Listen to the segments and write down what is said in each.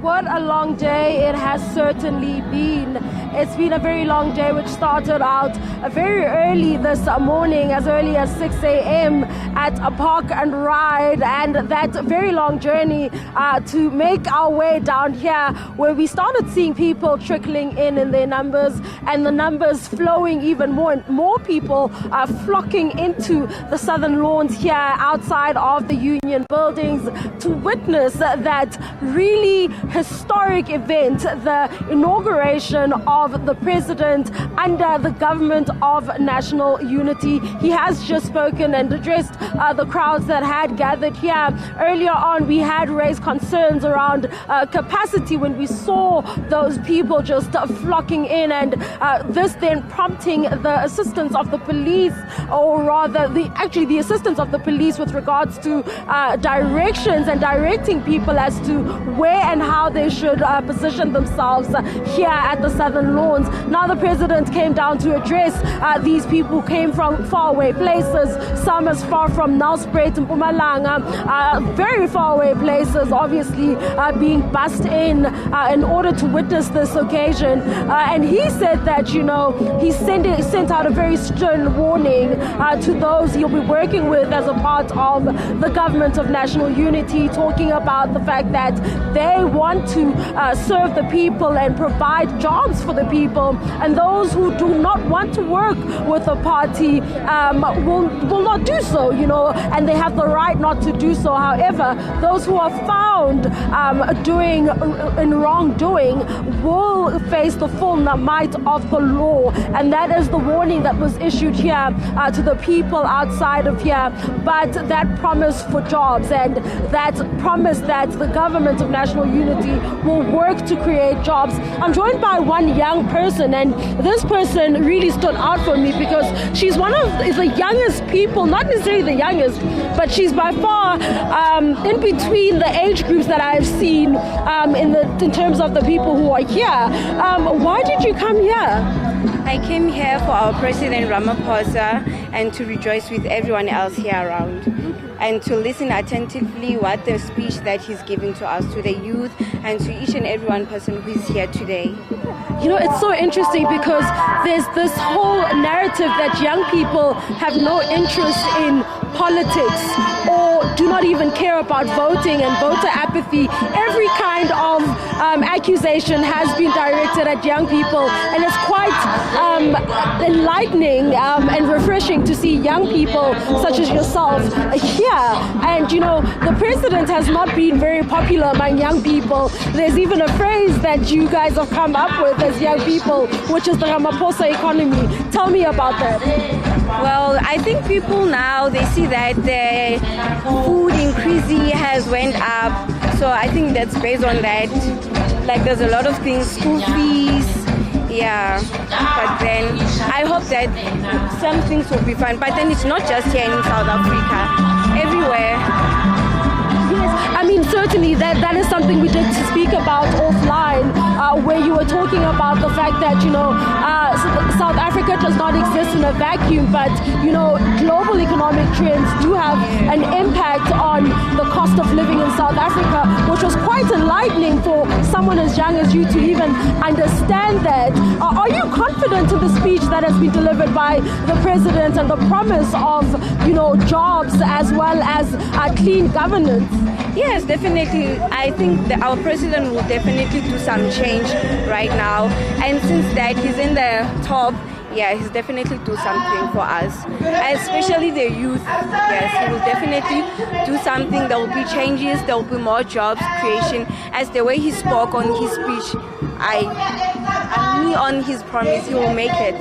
What a long day it has certainly been. It's been a very long day, which started out very early this morning, as early as 6 a.m. at a park and ride, and that very long journey to make our way down here, where we started seeing people trickling in their numbers, and the numbers flowing even more, and more people flocking into the southern lawns here outside of the union buildings to witness that really historic event, the inauguration of the president under the government of national unity. He has just spoken and addressed the crowds that had gathered here. Earlier on, we had raised concerns around capacity when we saw those people just flocking in, and this then prompting the assistance of the police, or rather the assistance of the police with regards to directions and directing people as to where and how they should position themselves here at the southern lawns. Now the president came down to address these people who came from faraway places, some as far from Nelspruit and Mpumalanga, very faraway places, obviously being bussed in order to witness this occasion. And he said that, you know, he sent out a very stern warning to those he'll be working with as a part of the government of national unity, talking about the fact that they want to serve the people and provide jobs for the people, and those who do not want to work with the party will not do so, you know, and they have the right not to do so. However, those who are found doing in wrongdoing will face the full might of the law, and that is the warning that was issued here to the people outside of here. But that promise for jobs, and that promise that the government of national unity will work to create jobs. I'm joined by one young person, and this person really stood out for me because she's one of the youngest people, not necessarily the youngest, but she's by far in between the age groups that I've seen in terms of the people who are here. Why did you come here? I came here for our President Ramaphosa and to rejoice with everyone else here around, and to listen attentively what the speech that he's giving to us, to the youth, and to each and every one person who is here today. You know, it's so interesting because there's this whole narrative that young people have no interest in politics or do not even care about voting and voter apathy. Every kind of accusation has been directed at young people, and it's quite enlightening and refreshing to see young people such as yourself here. And you know, the president has not been very popular among young people. There's even a phrase that you guys have come up with as young people, which is the Ramaphosa economy. Tell me about that. Well, I think people now, they see that the food increasing has went up. So I think that's based on that. Like there's a lot of things, school fees, yeah. But then I hope that some things will be fine. But then it's not just here in South Africa, everywhere. I mean, certainly that is something we did speak about offline, where you were talking about the fact that, you know, South Africa does not exist in a vacuum, but, you know, global economic trends do have an impact on the cost of living in South Africa, which was quite enlightening for someone as young as you to even understand that. Are you confident in the speech that has been delivered by the president and the promise of, you know, jobs as well as clean governance? Yes, definitely. I think that our president will definitely do some change right now. And since that he's in the top, yeah, he's definitely do something for us, especially the youth. Yes, he will definitely do something. There will be changes, there will be more jobs creation. As the way he spoke on his speech, me on his promise, he will make it.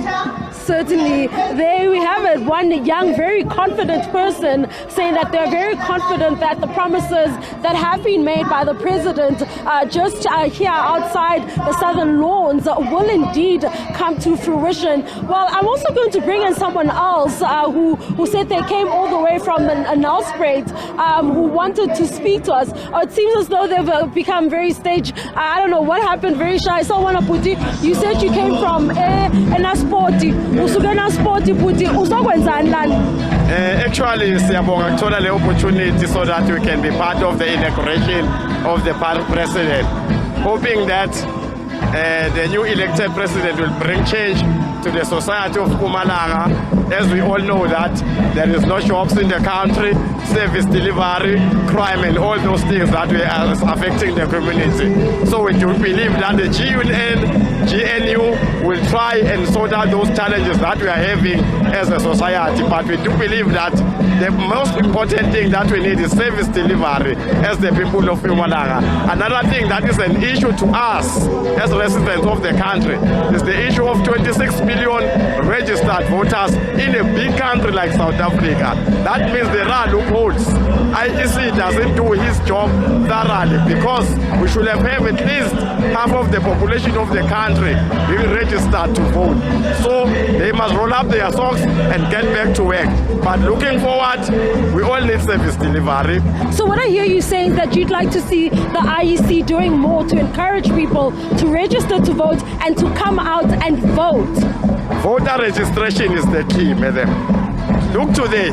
Certainly, there we have it. One young, very confident person saying that they're very confident that the promises that have been made by the president just here outside the southern lawns will indeed come to fruition. Well, I'm also going to bring in someone else who said they came all the way from Nelspruit, who wanted to speak to us. It seems as though they've become very stage. I don't know what happened, very shy. So, you said you came from Enaspoti. Actually, siyabonga ukuthola le opportunity so that we can be part of the inauguration of the president. hoping that the new elected president will bring change to the society of Mpumalanga. As we all know that there is no shops in the country, service delivery, crime and all those things that are affecting the community. So we do believe that the GNU will try and sort out those challenges that we are having as a society. But we do believe that the most important thing that we need is service delivery as the people of Mpumalanga. Another thing that is an issue to us as residents of the country is the issue of 26 million registered voters in a big country like South Africa. That means there are loopholes. IEC doesn't do his job thoroughly because we should have at least half of the population of the country being registered to vote. So they must roll up their socks and get back to work. But looking forward, we all need service delivery. So what I hear you saying is that you'd like to see the IEC doing more to encourage people to register to vote and to come out and vote. Voter registration is the key, madam. Look today,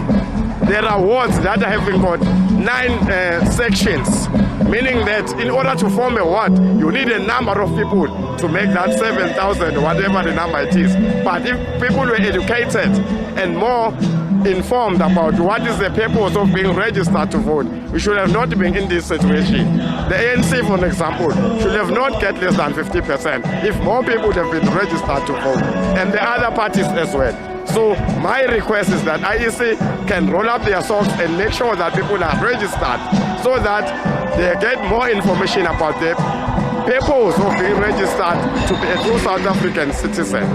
there are wards that are having got 9 sections, meaning that in order to form a ward, you need a number of people to make that 7,000, whatever the number it is. But if people were educated and more informed about what is the purpose of being registered to vote, we should have not been in this situation. The ANC, for example, should have not get less than 50% if more people have been registered to vote, and the other parties as well. So my request is that IEC can roll up their socks and make sure that people are registered so that they get more information about the purpose of being registered to be a true South African citizen.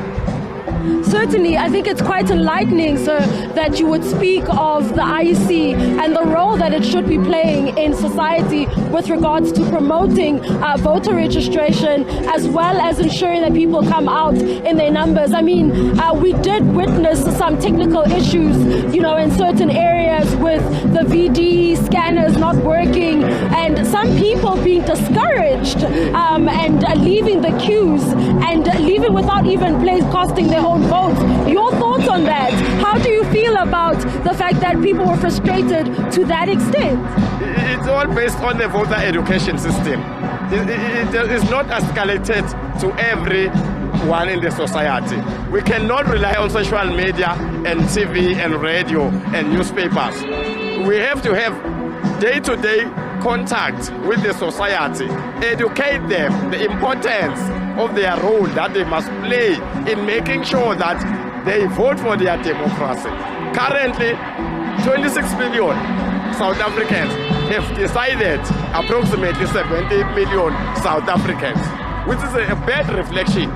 Certainly, I think it's quite enlightening, sir, that you would speak of the IEC and the role that it should be playing in society with regards to promoting voter registration as well as ensuring that people come out in their numbers. I mean, we did witness some technical issues, in certain areas with the VD scanners not working and some people being discouraged and leaving the queues and leaving without even casting their own votes. Your thoughts on that? How do you feel about the fact that people were frustrated to that extent? It's all based on the voter education system. It is not escalated to everyone in the society. We cannot rely on social media and TV and radio and newspapers. We have to have day-to-day contact with the society, educate them the importance of their role that they must play in making sure that they vote for their democracy. Currently, 26 million South Africans have decided approximately 70 million South Africans, which is a bad reflection.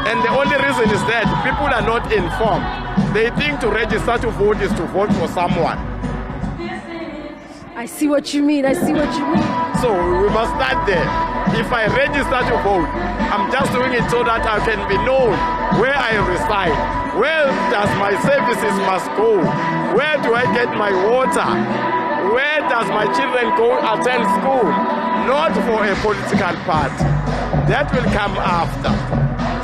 And the only reason is that people are not informed. They think to register to vote is to vote for someone. I see what you mean. So we must start there. If I register to vote, I'm just doing it so that I can be known where I reside. Where does my services must go? Where do I get my water? Where does my children go attend school? Not for a political party. That will come after.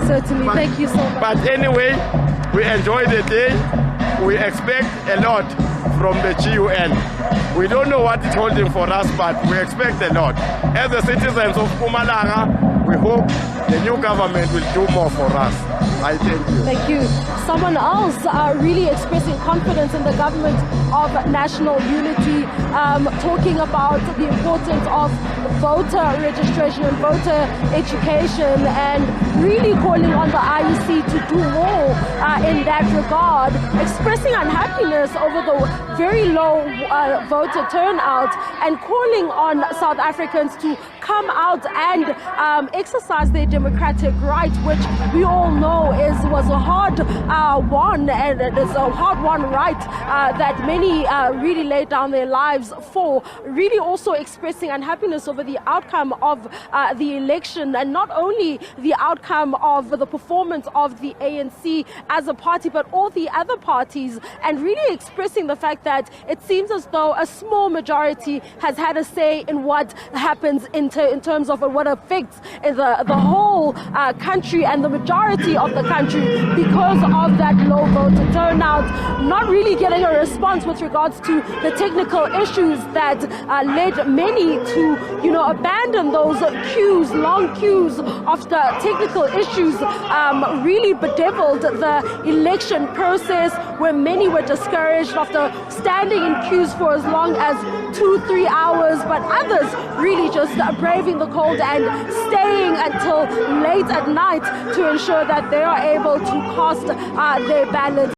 Certainly. Thank you so much. But anyway, we enjoy the day. We expect a lot from the GUN. We don't know what it's holding for us, but we expect a lot. As the citizens of Mpumalanga, we hope the new government will do more for us. I thank you. Thank you. Someone else really expressing confidence in the government of national unity, talking about the importance of voter registration and voter education, and really calling on the IEC to do more in that regard, expressing unhappiness over the very low voter turnout and calling on South Africans to come out and exercise their democratic right, which we all know was a hard won, and it is a hard-won right that many really laid down their lives for. Really also expressing unhappiness over the outcome of the election, and not only the outcome of the performance of the ANC as a party, but all the other parties, and really expressing the fact that it seems as though a small majority has had a say in what happens in terms of what affects the whole country and the majority of the country because of that low voter turnout, not really getting a response with regards to the technical issues that led many to, abandon those queues, long queues after technical issues really bedeviled the election process, where many were discouraged after standing in queues for as long as 2-3 hours, but others really just braving the cold and staying until late at night to ensure that they are able to cast their ballots.